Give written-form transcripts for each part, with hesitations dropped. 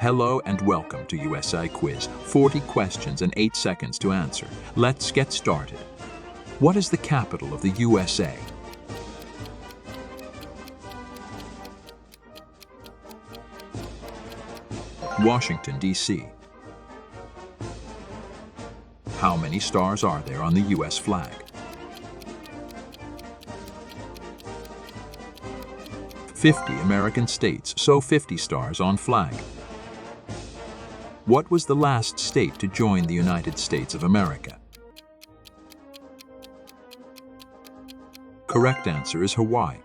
Hello and welcome to USA Quiz. 40 questions and 8 seconds to answer. Let's get started. What is the capital of the USA? Washington, D.C. How many stars are there on the U.S. flag? 50 American states, so 50 stars on flag. What was the last state to join the United States of America? Correct answer is Hawaii.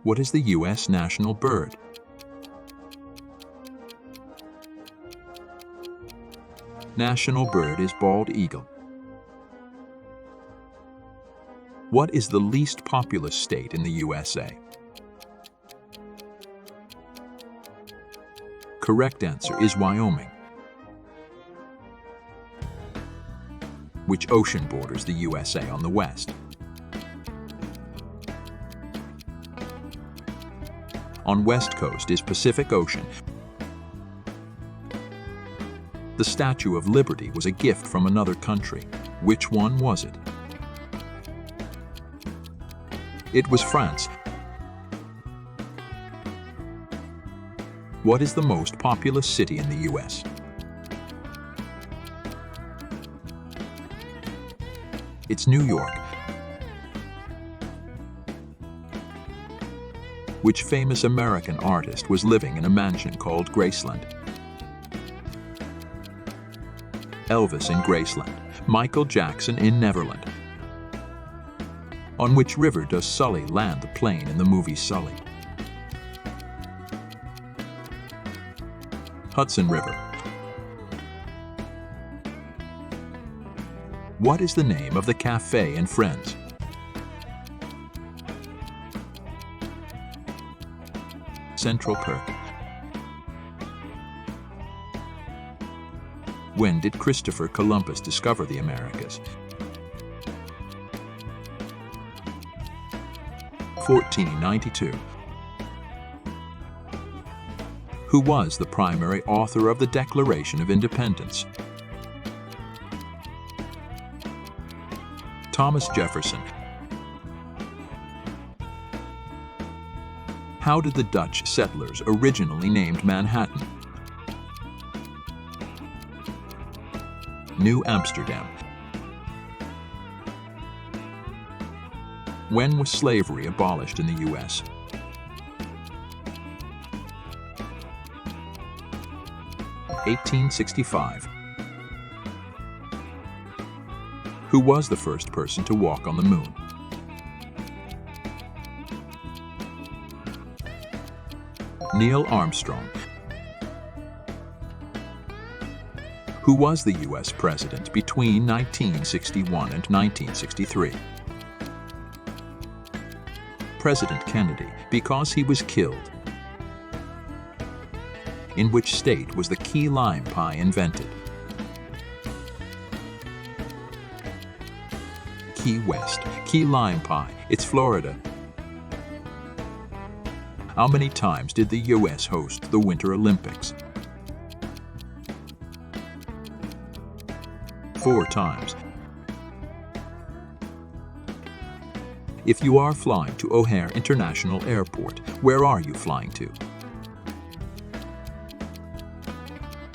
What is the U.S. national bird? National bird is bald eagle. What is the least populous state in the USA? Correct answer is Wyoming. Which ocean borders the USA on the west? On west coast is Pacific Ocean. The Statue of Liberty was a gift from another country. Which one was it? It was France. What is the most populous city in the U.S.? It's New York. Which famous American artist was living in a mansion called Graceland? Elvis in Graceland. Michael Jackson in Neverland. On which river does Sully land the plane in the movie Sully? Hudson River. What is the name of the cafe in Friends? Central Perk. When did Christopher Columbus discover the Americas? 1492. Who was the primary author of the Declaration of Independence? Thomas Jefferson. How did the Dutch settlers originally named Manhattan? New Amsterdam. When was slavery abolished in the U.S.? 1865. Who was the first person to walk on the moon? Neil Armstrong. Who was the U.S. president between 1961 and 1963? President Kennedy, because he was killed. In which state was the key lime pie invented? Key West. Key lime pie. It's Florida. How many times did the U.S. host the Winter Olympics? 4 times. If you are flying to O'Hare International Airport, where are you flying to?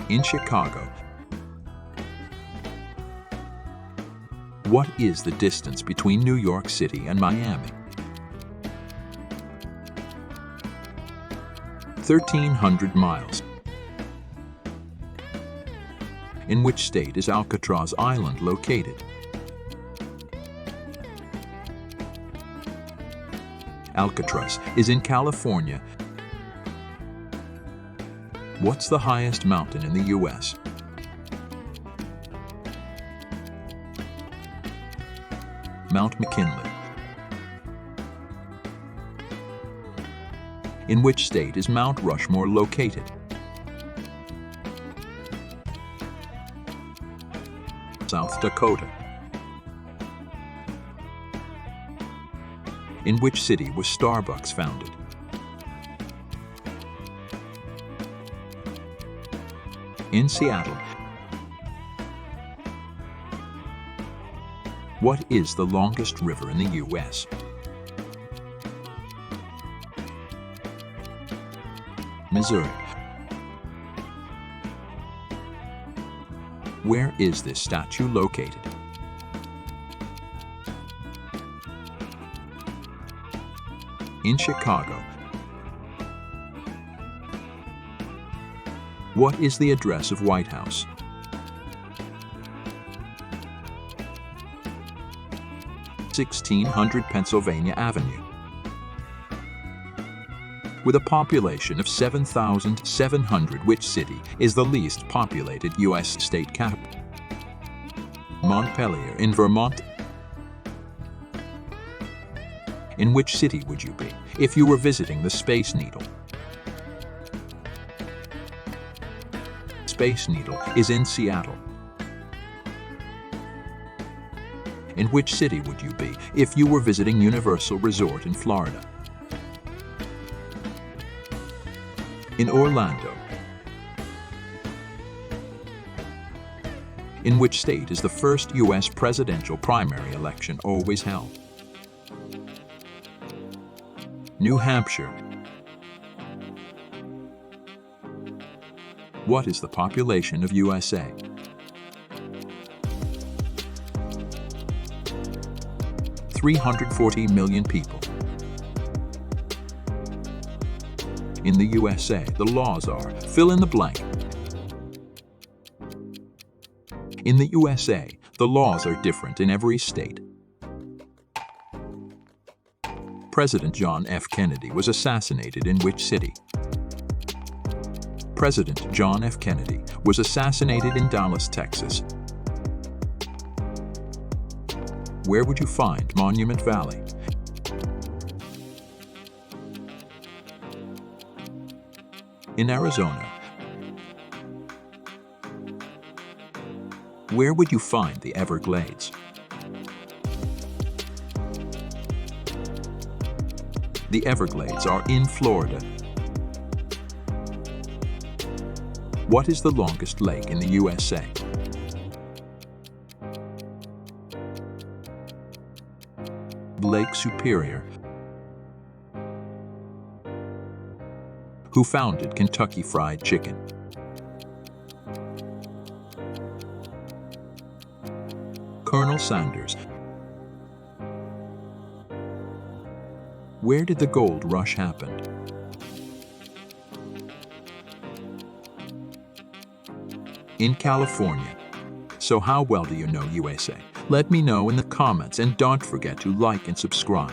In Chicago. What is the distance between New York City and Miami? 1,300 miles. In which state is Alcatraz Island located? Alcatraz is in California. What's the highest mountain in the U.S.? Mount McKinley. In which state is Mount Rushmore located? South Dakota. In which city was Starbucks founded? In Seattle. What is the longest river in the U.S.? Missouri. Where is this statue located? In Chicago. What is the address of White House? (1600 Pennsylvania Avenue). With a population of 7,700, which city is the least populated U.S. state capital? Montpelier in Vermont. In which city would you be if you were visiting the Space Needle? Space Needle is in Seattle. In which city would you be if you were visiting Universal Resort in Florida? In Orlando. In which state is the first U.S. presidential primary election always held? New Hampshire. What is the population of USA? $340 million people. In the USA, the laws are, fill in the blank. In the USA, the laws are different in every state. President John F. Kennedy was assassinated in which city? President John F. Kennedy was assassinated in Dallas, Texas. Where would you find Monument Valley? In Arizona. Where would you find the Everglades? The Everglades are in Florida. What is the longest lake in the USA? Lake Superior. Who founded Kentucky Fried Chicken? Colonel Sanders. Where did the gold rush happen? In California. So how well do you know USA? Let me know in the comments, and don't forget to like and subscribe.